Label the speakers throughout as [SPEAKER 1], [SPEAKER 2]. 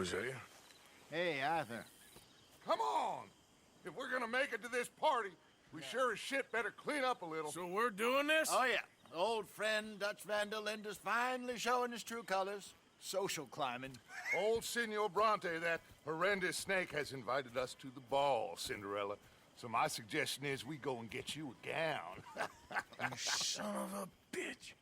[SPEAKER 1] Hosea?
[SPEAKER 2] Hey, Arthur.
[SPEAKER 3] Come on! If we're gonna make it to this party, we sure as shit better clean up a little.
[SPEAKER 1] So we're doing this?
[SPEAKER 2] Oh, yeah. Old friend Dutch Van der Linde's finally showing his true colors. Social climbing.
[SPEAKER 3] Old Senor Bronte, that horrendous snake, has invited us to the ball, Cinderella. So my suggestion is we go and get you a gown.
[SPEAKER 1] You son of a bitch.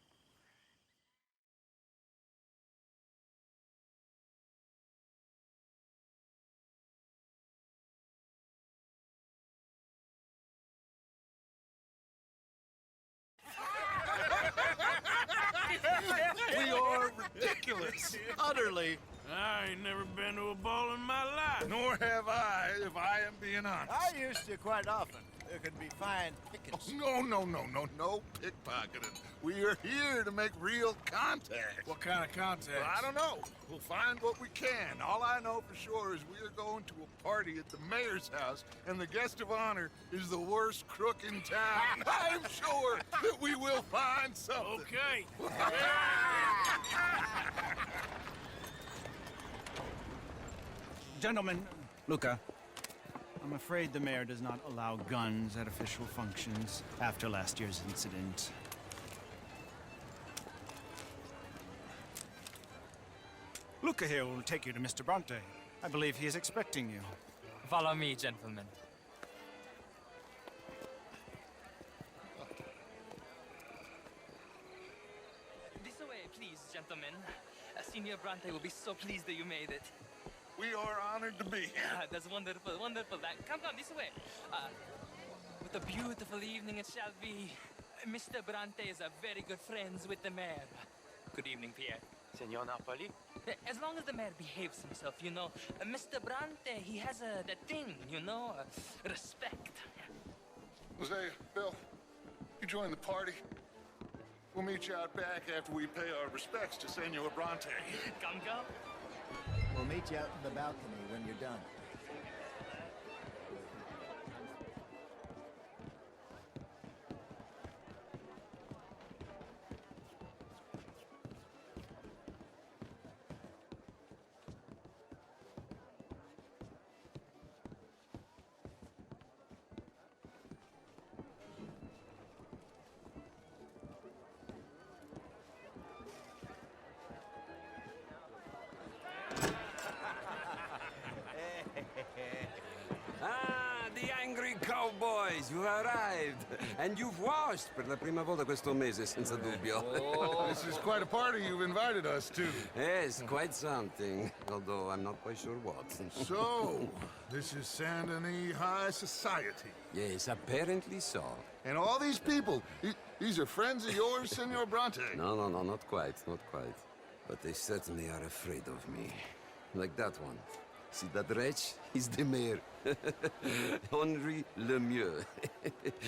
[SPEAKER 3] We are ridiculous.
[SPEAKER 2] Utterly.
[SPEAKER 1] I ain't never been to a ball in my life.
[SPEAKER 3] Nor have I, if I am being honest.
[SPEAKER 2] I used to quite often. There could be fine pickings.
[SPEAKER 3] No pickpocketing. We are here to make real contact.
[SPEAKER 1] What kind of contact?
[SPEAKER 3] Well, I don't know. We'll find what we can. All I know for sure is we are going to a party at the mayor's house, and the guest of honor is the worst crook in town. I'm sure that we will find something.
[SPEAKER 1] Okay.
[SPEAKER 4] Gentlemen, Luca, I'm afraid the mayor does not allow guns at official functions after last year's incident. Luca here will take you to Mr. Bronte. I believe he is expecting you.
[SPEAKER 5] Follow me, gentlemen. This way, please, gentlemen. Senior Bronte will be so pleased that you made it.
[SPEAKER 3] We are honored to be here.
[SPEAKER 5] That's wonderful, wonderful. Come this way. What a beautiful evening it shall be. Mr. Bronte is a very good friends with the mayor. Good evening, Pierre.
[SPEAKER 6] Senor Napoli?
[SPEAKER 5] As long as the mayor behaves himself, you know. Mr. Bronte, he has that thing, you know, respect.
[SPEAKER 3] Jose, Bill, you join the party. We'll meet you out back after we pay our respects to Senor Bronte.
[SPEAKER 5] Come.
[SPEAKER 2] We'll meet you out in the balcony when you're done.
[SPEAKER 7] Ah, the angry cowboys, you arrived. And you've washed per la prima volta questo mese, senza dubbio.
[SPEAKER 3] This is quite a party you've invited us to.
[SPEAKER 7] Yes, quite something. Although I'm not quite sure what.
[SPEAKER 3] So, this is Saint Denis High Society.
[SPEAKER 7] Yes, apparently so.
[SPEAKER 3] And all these people, these are friends of yours, Senor Bronte?
[SPEAKER 7] No, not quite, not quite. But they certainly are afraid of me. Like that one. See that wretch? He's the mayor. Henri Lemieux.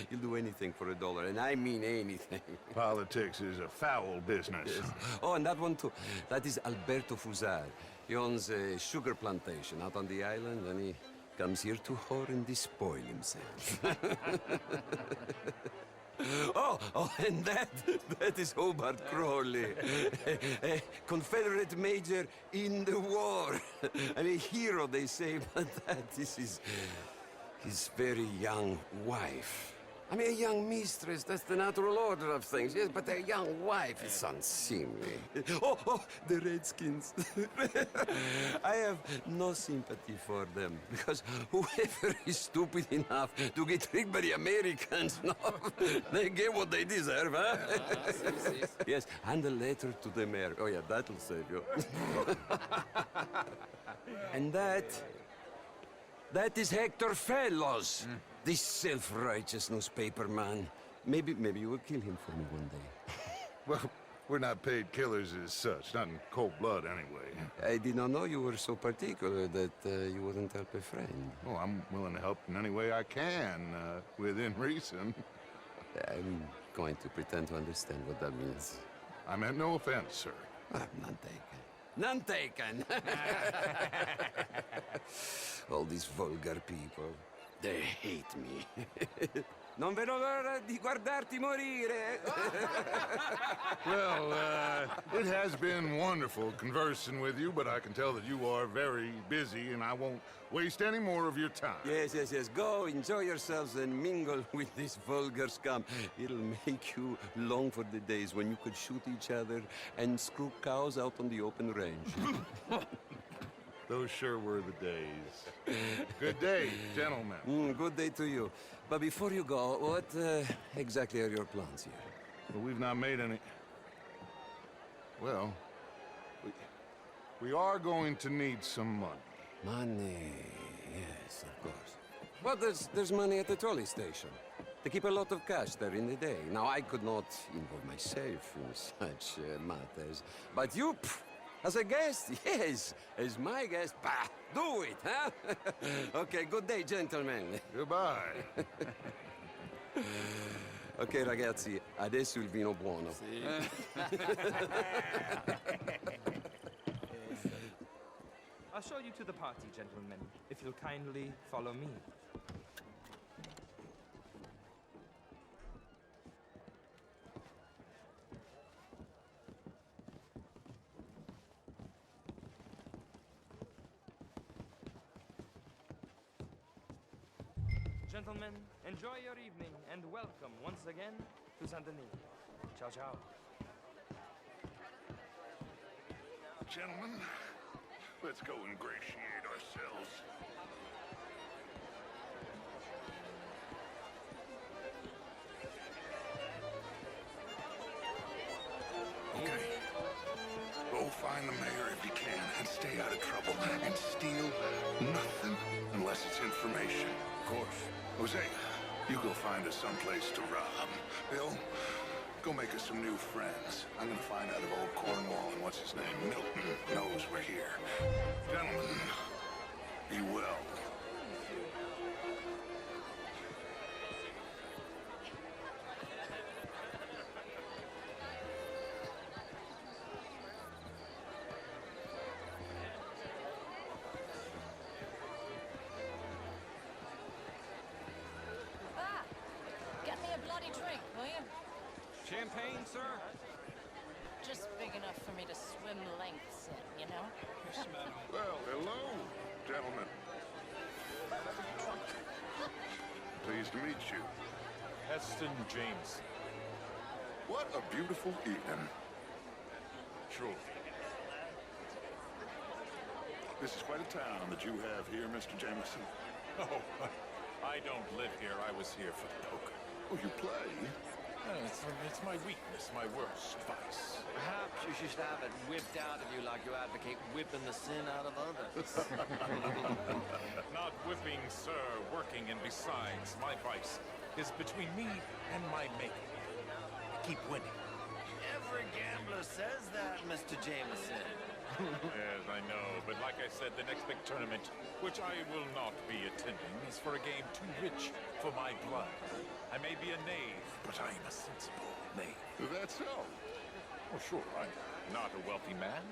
[SPEAKER 7] He'll do anything for $1, and I mean anything.
[SPEAKER 3] Politics is a foul business.
[SPEAKER 7] Yes. Oh, and that one too. That is Alberto Fusar. He owns a sugar plantation out on the island, and he comes here to whore and despoil himself. Oh, and that is Hobart Crawley, a Confederate major in the war. And a hero, they say, but that is his very young wife. I mean, a young mistress, that's the natural order of things, yes, but a young wife is unseemly. Oh, the Redskins. I have no sympathy for them, because whoever is stupid enough to get tricked by the Americans, no, they get what they deserve, huh? Yes, and a letter to the mayor. Oh, yeah, that'll save you. And that is Hector Fellows. This self-righteous newspaper man. Maybe you will kill him for me one day.
[SPEAKER 3] Well, we're not paid killers as such, not in cold blood anyway.
[SPEAKER 7] I did not know you were so particular that you wouldn't help a friend.
[SPEAKER 3] Oh, I'm willing to help in any way I can, within reason.
[SPEAKER 7] I'm going to pretend to understand what that means.
[SPEAKER 3] I meant no offense, sir.
[SPEAKER 7] None taken. None taken! All these vulgar people. They hate me. Non vedo l'ora di guardarti morire.
[SPEAKER 3] Well, It has been wonderful conversing with you, but I can tell that you are very busy, and I won't waste any more of your time.
[SPEAKER 7] Yes, yes, yes. Go, enjoy yourselves and mingle with this vulgar scum. It'll make you long for the days when you could shoot each other and screw cows out on the open range.
[SPEAKER 3] Those sure were the days. Good day, gentlemen.
[SPEAKER 7] Good day to you. But before you go, what exactly are your plans here?
[SPEAKER 3] Well, we've not made any... Well, we are going to need some money.
[SPEAKER 7] Money, yes, of course. Well, there's money at the trolley station. They keep a lot of cash there in the day. Now, I could not involve myself in such matters. But you, as a guest, yes, as my guest, bah, do it, huh? Okay, good day, gentlemen.
[SPEAKER 3] Goodbye.
[SPEAKER 7] Ok, ragazzi, adesso il vino buono.
[SPEAKER 5] I'll show you to the party, gentlemen, if you'll kindly follow me. Gentlemen, enjoy your evening and welcome once again to Saint Denis. Ciao, ciao.
[SPEAKER 3] Gentlemen, let's go ingratiate ourselves. Okay. Go find the mayor if you can and stay out of trouble. And steal nothing unless it's information. Of course. Jose, you go find us someplace to rob. Bill, go make us some new friends. I'm gonna find out if old Cornwall and what's his name, Milton, knows we're here. Gentlemen, be well.
[SPEAKER 6] Ah, get me a bloody drink, will you?
[SPEAKER 4] Champagne, sir?
[SPEAKER 6] Just big enough for me to swim lengths in, you know?
[SPEAKER 3] Well, hello, gentlemen. Pleased to meet you.
[SPEAKER 1] Heston James.
[SPEAKER 3] What a beautiful evening.
[SPEAKER 1] Sure.
[SPEAKER 3] This is quite a town that you have here, Mr. Jameson.
[SPEAKER 1] Oh, I don't live here. I was here for the poker.
[SPEAKER 3] Oh, you play?
[SPEAKER 1] It's my weakness, my worst vice.
[SPEAKER 8] Perhaps you should have it whipped out of you like you advocate whipping the sin out of others.
[SPEAKER 1] Not whipping, sir, working, and besides, my vice is between me and my maker. I keep winning.
[SPEAKER 8] Every gambler says that, Mr. Jameson.
[SPEAKER 1] Yes, I know, but like I said, the next big tournament, which I will not be attending, is for a game too rich for my blood. I may be a knave, but I am a sensible knave.
[SPEAKER 3] That's so.
[SPEAKER 1] Oh, sure, I'm not a wealthy man.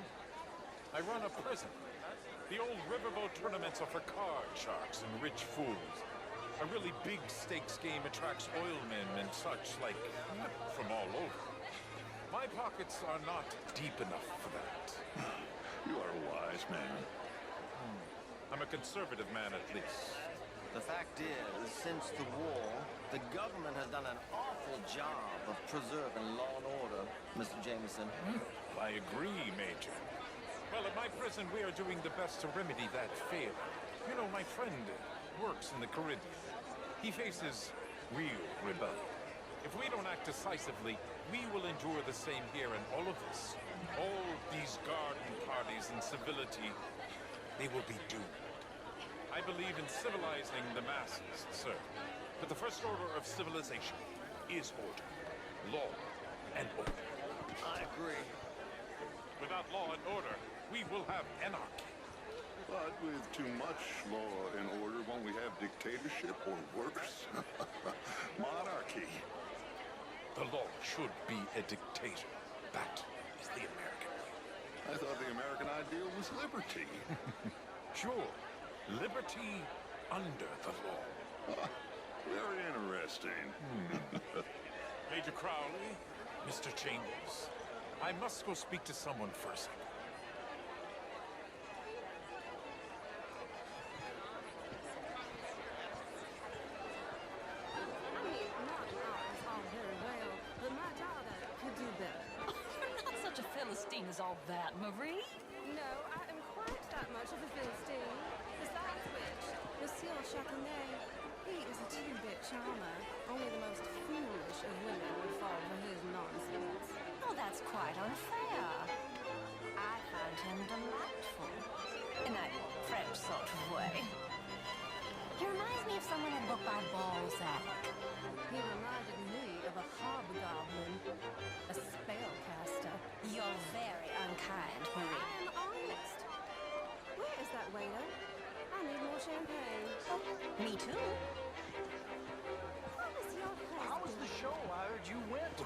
[SPEAKER 1] I run a prison. The old riverboat tournaments are for card sharks and rich fools. A really big stakes game attracts oilmen and such, like, from all over. My pockets are not deep enough for that.
[SPEAKER 3] You are a wise man.
[SPEAKER 1] I'm a conservative man, at least.
[SPEAKER 8] The fact is, since the war, the government has done an awful job of preserving law and order, Mr. Jameson.
[SPEAKER 1] I agree, Major. Well, at my prison, we are doing the best to remedy that failure. You know, my friend works in the Caribbean. He faces real rebellion. If we don't act decisively, we will endure the same here, and all of this, all these garden parties and civility, they will be doomed. I believe in civilizing the masses, sir. But the first order of civilization is order. Law and order.
[SPEAKER 8] I agree.
[SPEAKER 1] Without law and order, we will have anarchy.
[SPEAKER 3] But with too much law and order, won't we have dictatorship or worse? Monarchy.
[SPEAKER 1] The law should be a dictator. That is the American way.
[SPEAKER 3] I thought the American ideal was liberty.
[SPEAKER 1] Sure, liberty under the law.
[SPEAKER 3] Very interesting.
[SPEAKER 1] Major Crowley, Mr. Chambers, I must go speak to someone first.
[SPEAKER 9] I mean, not art is all very well, but my daughter could do better.
[SPEAKER 6] You're not such a Philistine as all that, Marie.
[SPEAKER 9] No, I am quite that much of a Philistine. Besides which, Monsieur Chaconnay, he is a two-bit charmer. Only the most foolish of women would fall for his nonsense.
[SPEAKER 6] Oh, that's quite unfair. I found him delightful. In that French sort of way. He reminds me of someone I booked by Balzac.
[SPEAKER 9] He reminded me of a hobgoblin, a spellcaster.
[SPEAKER 6] You're very unkind,
[SPEAKER 9] I
[SPEAKER 6] Marie.
[SPEAKER 9] am honest. Where is that waiter? I need more champagne.
[SPEAKER 6] Me too.
[SPEAKER 9] What is your husband?
[SPEAKER 10] How was the show? I heard you went.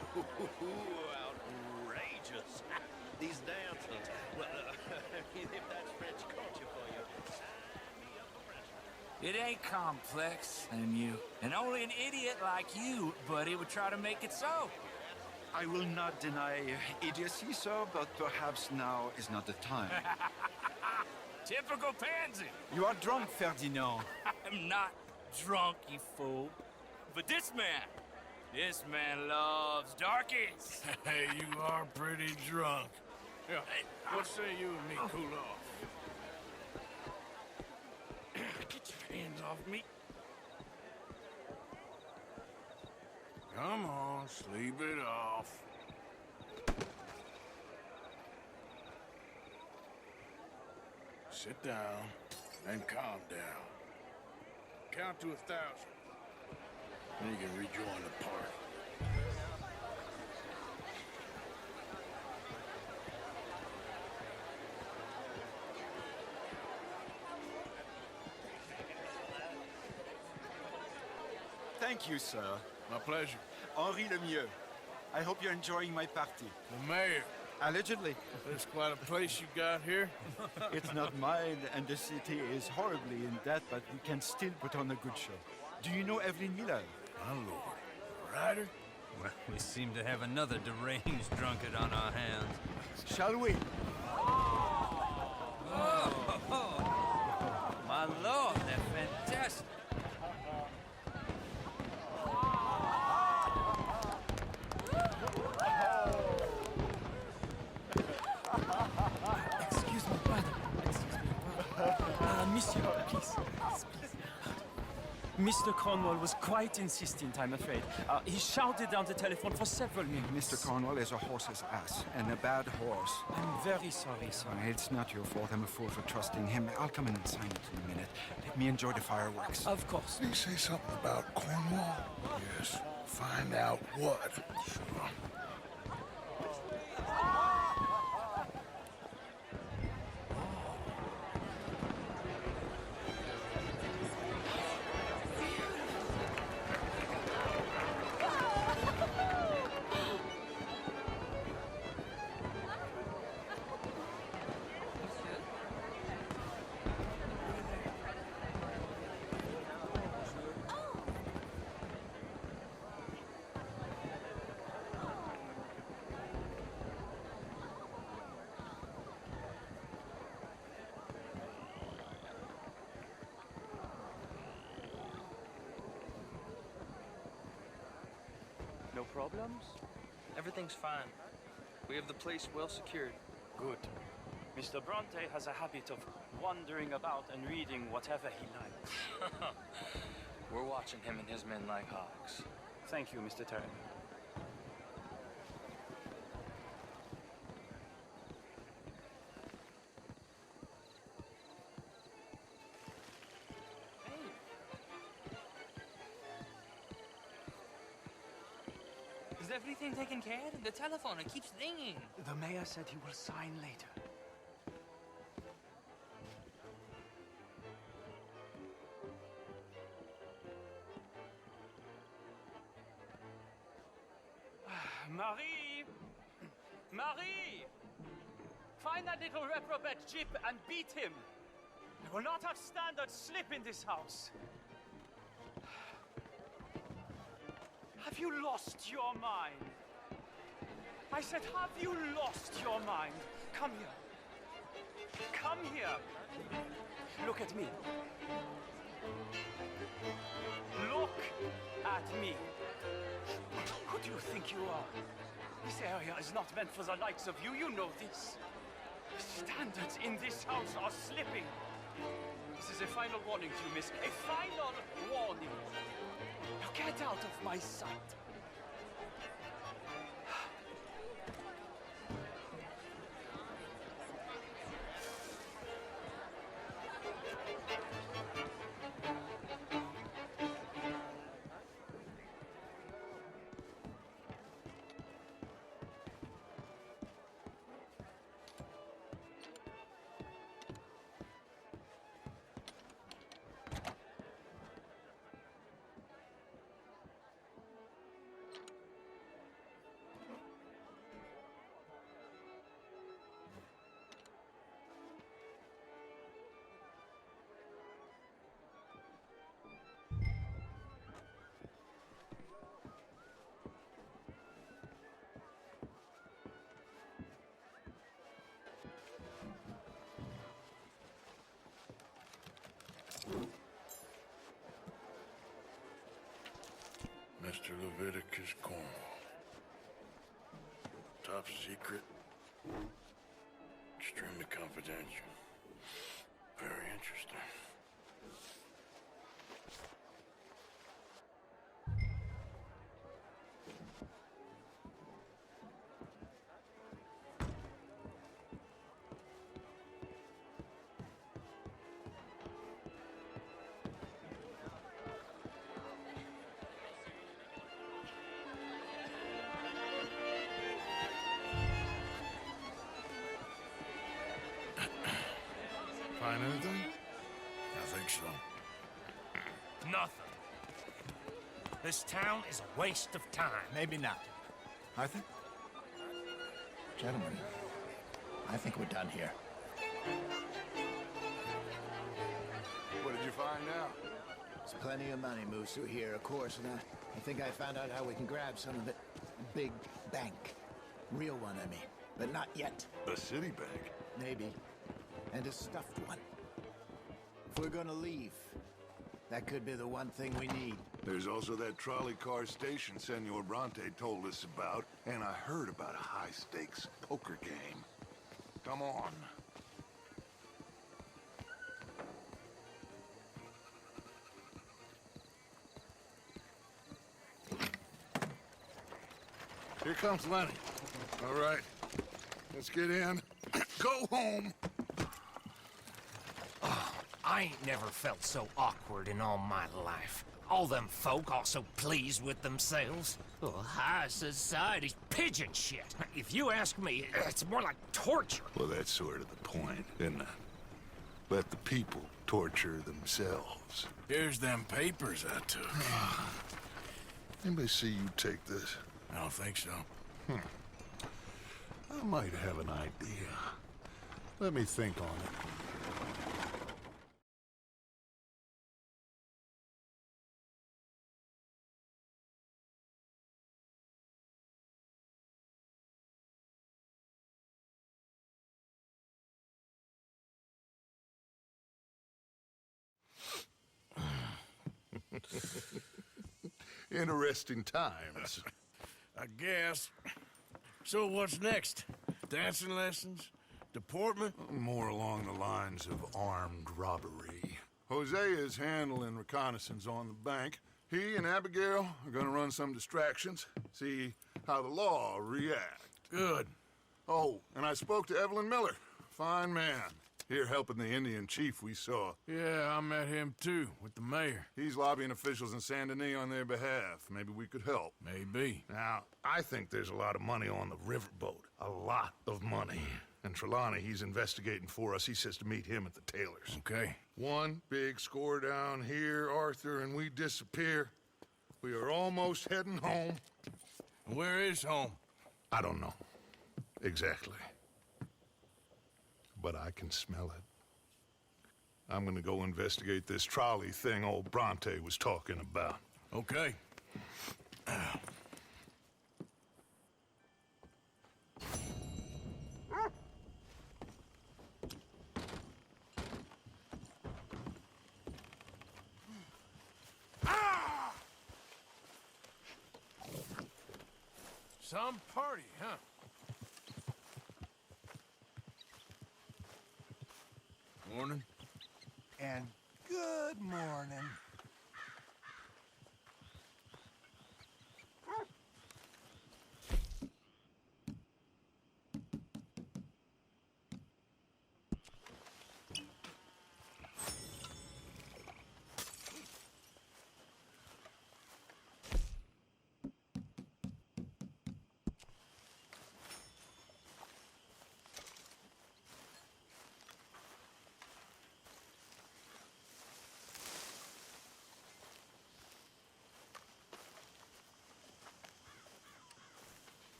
[SPEAKER 8] Outrageous. These dancers. Well, if that's French culture for you, sign me up for French.
[SPEAKER 10] It ain't complex, and only an idiot like you, buddy, would try to make it so.
[SPEAKER 11] I will not deny idiocy, sir, but perhaps now is not the time.
[SPEAKER 10] Typical pansy.
[SPEAKER 4] You are drunk, Ferdinand.
[SPEAKER 10] I'm not drunk, you fool. But this man loves darkies.
[SPEAKER 3] Hey, you are pretty drunk. Yeah, what say you and me cool off?
[SPEAKER 10] Get your hands off me.
[SPEAKER 3] Come on, sleep it off. Sit down and calm down. Count to 1,000. Then you can rejoin the party.
[SPEAKER 11] Thank you, sir.
[SPEAKER 3] My pleasure.
[SPEAKER 11] Henri Lemieux. I hope you're enjoying my party.
[SPEAKER 3] The mayor.
[SPEAKER 11] Allegedly.
[SPEAKER 3] There's quite a place you got here.
[SPEAKER 11] It's not mine, and the city is horribly in debt, but we can still put on a good show. Do you know Evelyn Miller?
[SPEAKER 3] My lord. Ryder?
[SPEAKER 12] Well, we seem to have another deranged drunkard on our hands.
[SPEAKER 11] Shall we?
[SPEAKER 12] My lord, they're fantastic.
[SPEAKER 5] Excuse me, brother. Monsieur, please. Mr. Cornwall was quite insistent, I'm afraid. He shouted down the telephone for several minutes.
[SPEAKER 11] Mr. Cornwall is a horse's ass, and a bad horse.
[SPEAKER 5] I'm very sorry, sir.
[SPEAKER 11] It's not your fault. I'm a fool for trusting him. I'll come in and sign it in a minute. Let me enjoy the fireworks.
[SPEAKER 5] Of course.
[SPEAKER 3] Did he say something about Cornwall? Yes. Find out what. Sure.
[SPEAKER 13] No problems? Everything's fine. We have the place well secured.
[SPEAKER 14] Good. Mr. Bronte has a habit of wandering about and reading whatever he likes.
[SPEAKER 13] We're watching him and his men like hawks.
[SPEAKER 14] Thank you, Mr. Terry.
[SPEAKER 5] Is everything taken care of? The telephone, it keeps ringing.
[SPEAKER 14] The mayor said he will sign later. Marie! Marie! Find that little reprobate Jip and beat him. I will not have standard slip in this house. Have you lost your mind? I said, have you lost your mind? Come here. Come here. Look at me. Look at me. Who do you think you are? This area is not meant for the likes of you. You know this. The standards in this house are slipping. This is a final warning to you, miss. A final warning. Now get out of my sight.
[SPEAKER 3] Mr. Leviticus Cornwall. Top secret. Extremely confidential. Very interesting. Find anything? I think so.
[SPEAKER 15] Nothing. This town is a waste of time.
[SPEAKER 2] Maybe not. I think... Gentlemen, I think we're done here.
[SPEAKER 3] What did you find out?
[SPEAKER 2] There's plenty of money moves through here, of course, and I think I found out how we can grab some of it. A big bank. Real one, I mean. But not yet.
[SPEAKER 3] A city bank?
[SPEAKER 2] Maybe. And a stuffed one. If we're gonna leave, that could be the one thing we need.
[SPEAKER 3] There's also that trolley car station Senor Bronte told us about, and I heard about a high-stakes poker game. Come on. Here comes Lenny. All right, let's get in. Go home.
[SPEAKER 15] I ain't never felt so awkward in all my life. All them folk all so pleased with themselves. Oh, high society's pigeon shit. If you ask me, it's more like torture.
[SPEAKER 3] Well, that's sort of the point, isn't it? Let the people torture themselves.
[SPEAKER 11] Here's them papers I took.
[SPEAKER 3] Anybody see you take this?
[SPEAKER 11] I don't think so.
[SPEAKER 3] I might have an idea. Let me think on it. Interesting times.
[SPEAKER 11] I guess. So what's next? Dancing lessons? Deportment?
[SPEAKER 3] More along the lines of armed robbery. Hosea is handling reconnaissance on the bank. He and Abigail are gonna run some distractions, see how the law react.
[SPEAKER 11] Good.
[SPEAKER 3] Oh, and I spoke to Evelyn Miller. Fine man. Here helping the Indian chief we saw.
[SPEAKER 11] Yeah, I met him too, with the mayor.
[SPEAKER 3] He's lobbying officials in Saint Denis on their behalf. Maybe we could help.
[SPEAKER 11] Maybe.
[SPEAKER 3] Now, I think there's a lot of money on the riverboat. A lot of money. And Trelawney, he's investigating for us. He says to meet him at the Taylors.
[SPEAKER 11] Okay.
[SPEAKER 3] One big score down here, Arthur, and we disappear. We are almost heading home.
[SPEAKER 11] Where is home?
[SPEAKER 3] I don't know. Exactly. But I can smell it. I'm gonna go investigate this trolley thing old Bronte was talking about.
[SPEAKER 11] Okay.
[SPEAKER 1] Some party, huh?